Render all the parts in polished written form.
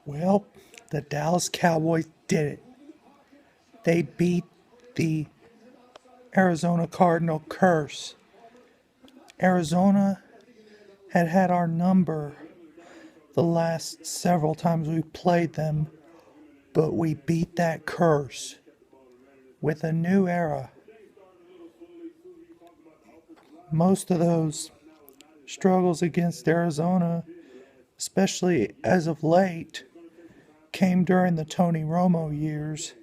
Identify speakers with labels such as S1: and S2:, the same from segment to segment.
S1: Well, the Dallas Cowboys did it. They beat the Arizona Cardinal curse. Arizona had our number the last several times we played them, but we beat that curse with a new era. Most of those struggles against Arizona, especially as of late, came during the Tony Romo years,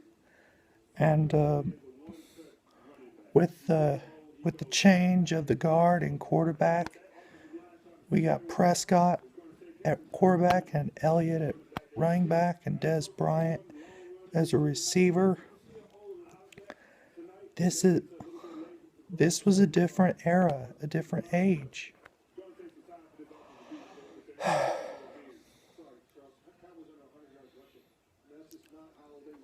S1: and with the change of the guard and quarterback, we got Prescott at quarterback and Elliott at running back and Des Bryant as a receiver. This is this was a different era, a different age.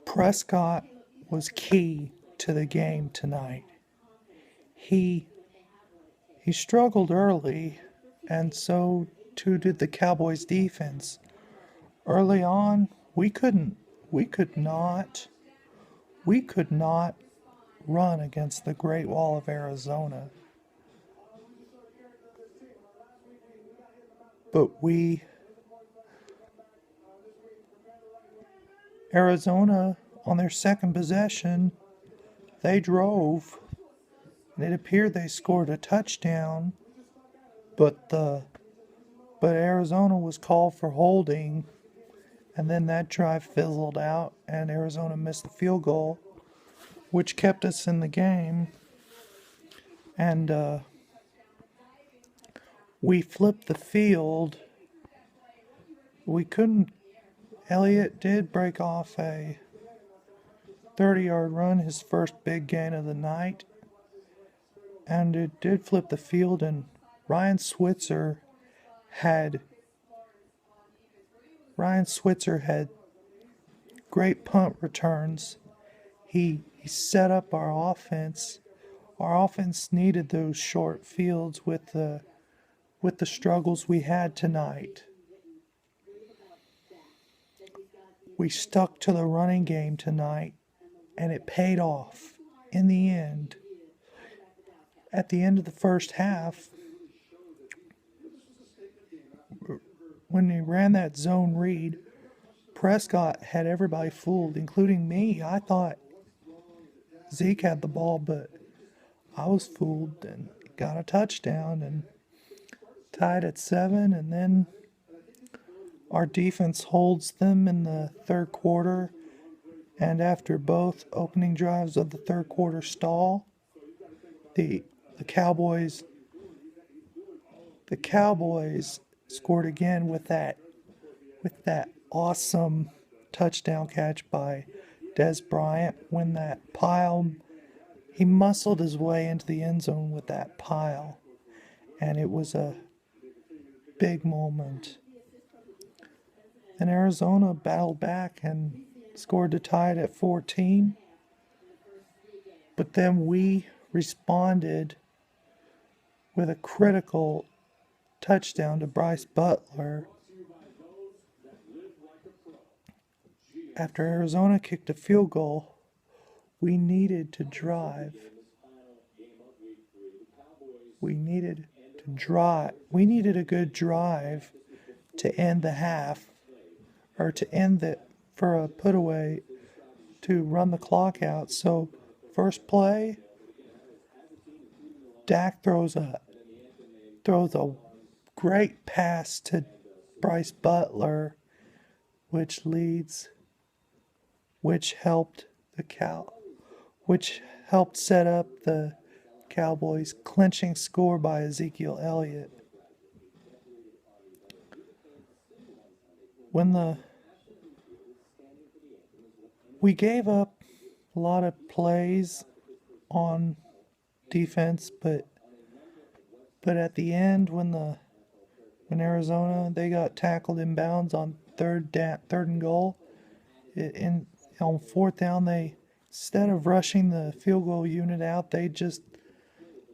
S1: Prescott was key to the game tonight. He he struggled early, and so too did the Cowboys defense. Early on, we could not we could not run against the Great Wall of Arizona. But Arizona, on their second possession, they drove, and it appeared they scored a touchdown, but Arizona was called for holding, and then that drive fizzled out, and Arizona missed the field goal, which kept us in the game, and we flipped the field. We couldn't. Elliott did break off a 30-yard run, his first big gain of the night, and it did flip the field, and Ryan Switzer had great punt returns. He set up our offense. Our offense needed those short fields with the struggles we had tonight. We stuck to the running game tonight, and it paid off in the end. At the end of the first half, when he ran that zone read, Prescott had everybody fooled, including me. I thought Zeke had the ball, but I was fooled and got a touchdown and tied at 7, and then our defense holds them in the third quarter, and after both opening drives of the third quarter stall, the Cowboys scored again with that awesome touchdown catch by Des Bryant when that pile, he muscled his way into the end zone with that pile, and it was a big moment. And Arizona battled back and scored to tie it at 14. But then we responded with a critical touchdown to Bryce Butler. After Arizona kicked a field goal, we needed to drive. We needed a good drive to end the half, or to end the, for a put away to run the clock out. So first play, Dak throws a great pass to Bryce Butler, which helped set up the Cowboys' clinching score by Ezekiel Elliott. We gave up a lot of plays on defense, but at the end, when Arizona, they got tackled inbounds on third and goal, on fourth down, they, instead of rushing the field goal unit out, they just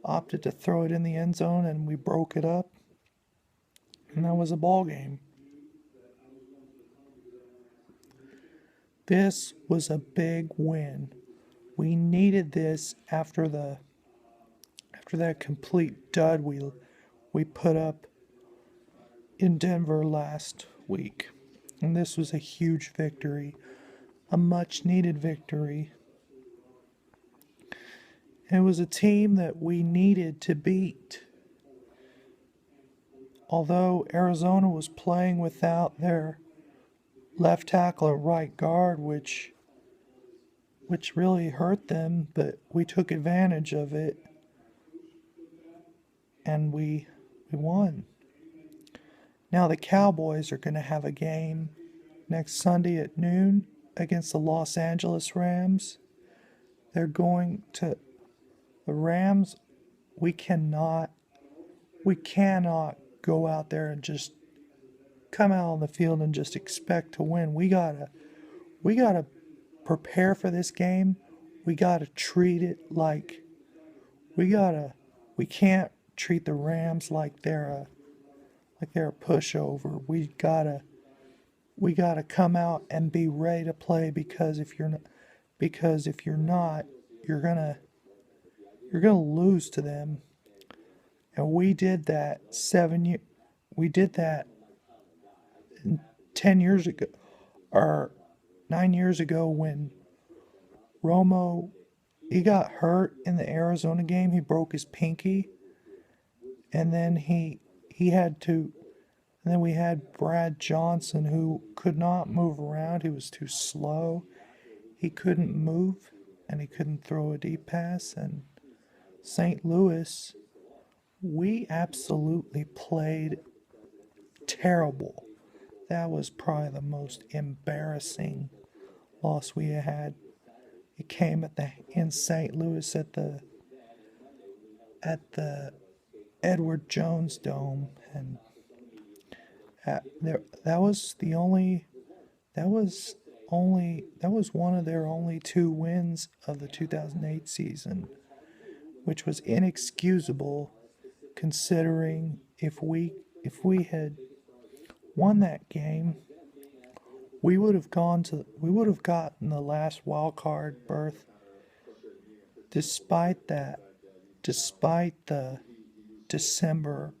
S1: opted to throw it in the end zone, and we broke it up, and that was a ball game. This was a big win. We needed this after that complete dud we put up in Denver last week. And this was a huge victory, a much needed victory. It was a team that we needed to beat. Although Arizona was playing without their left tackle or right guard, which really hurt them, but we took advantage of it and we won. Now the Cowboys are going to have a game next Sunday at noon against the Los Angeles Rams. They're going to the Rams. We cannot go out there and just come out on the field and just expect to win. We gotta prepare for this game. We gotta treat it like we can't treat the Rams like they're a pushover. We gotta come out and be ready to play, because if you're not, you're gonna lose to them. And we did that 10 years ago, or 9 years ago, when Romo, he got hurt in the Arizona game. He broke his pinky, and then he had to. And then we had Brad Johnson, who could not move around. He was too slow. He couldn't move, and he couldn't throw a deep pass. And St. Louis, we absolutely played terrible. That was probably the most embarrassing loss we had. It came in St. Louis at the Edward Jones Dome, and that was one of their only 2 wins of the 2008 season, which was inexcusable, considering if we had won that game, we would have gotten the last wild card berth. Despite the December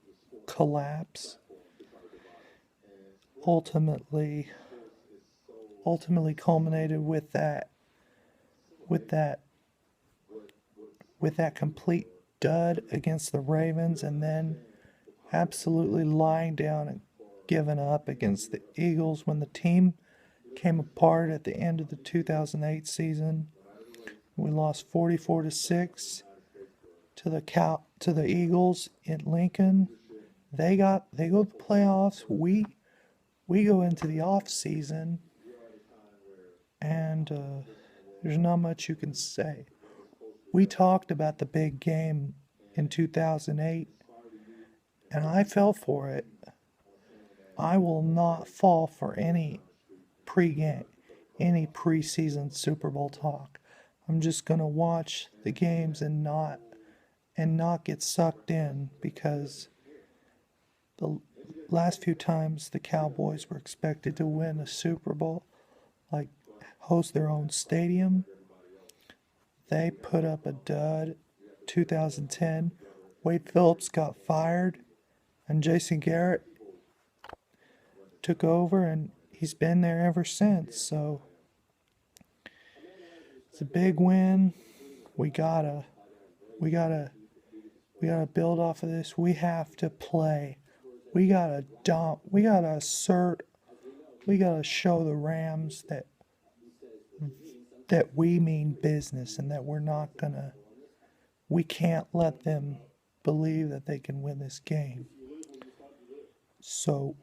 S1: collapse, ultimately culminated with that complete dud against the Ravens, and then absolutely lying down and giving up against the Eagles when the team came apart at the end of the 2008 season. We lost 44-6 to the Eagles in Lincoln. They go to the playoffs. We go into the off season, and there's not much you can say. We talked about the big game in 2008, and I fell for it. I will not fall for any preseason Super Bowl talk. I'm just gonna watch the games and not get sucked in, because the last few times the Cowboys were expected to win a Super Bowl, like host their own stadium, they put up a dud. 2010, Wade Phillips got fired, and Jason Garrett took over, and he's been there ever since. So it's a big win. We gotta build off of this. We have to play. We gotta show the Rams that we mean business, and that we can't let them believe that they can win this game. So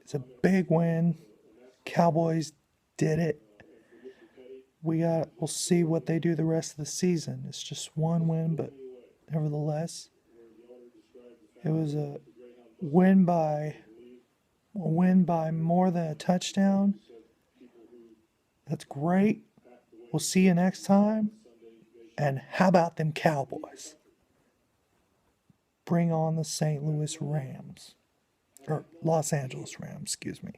S1: it's a big win. Cowboys did it. We'll see what they do the rest of the season. It's just one win, but nevertheless, it was a win by more than a touchdown. That's great. We'll see you next time. And how about them Cowboys? Bring on the St. Louis Rams. Or Los Angeles Rams, excuse me.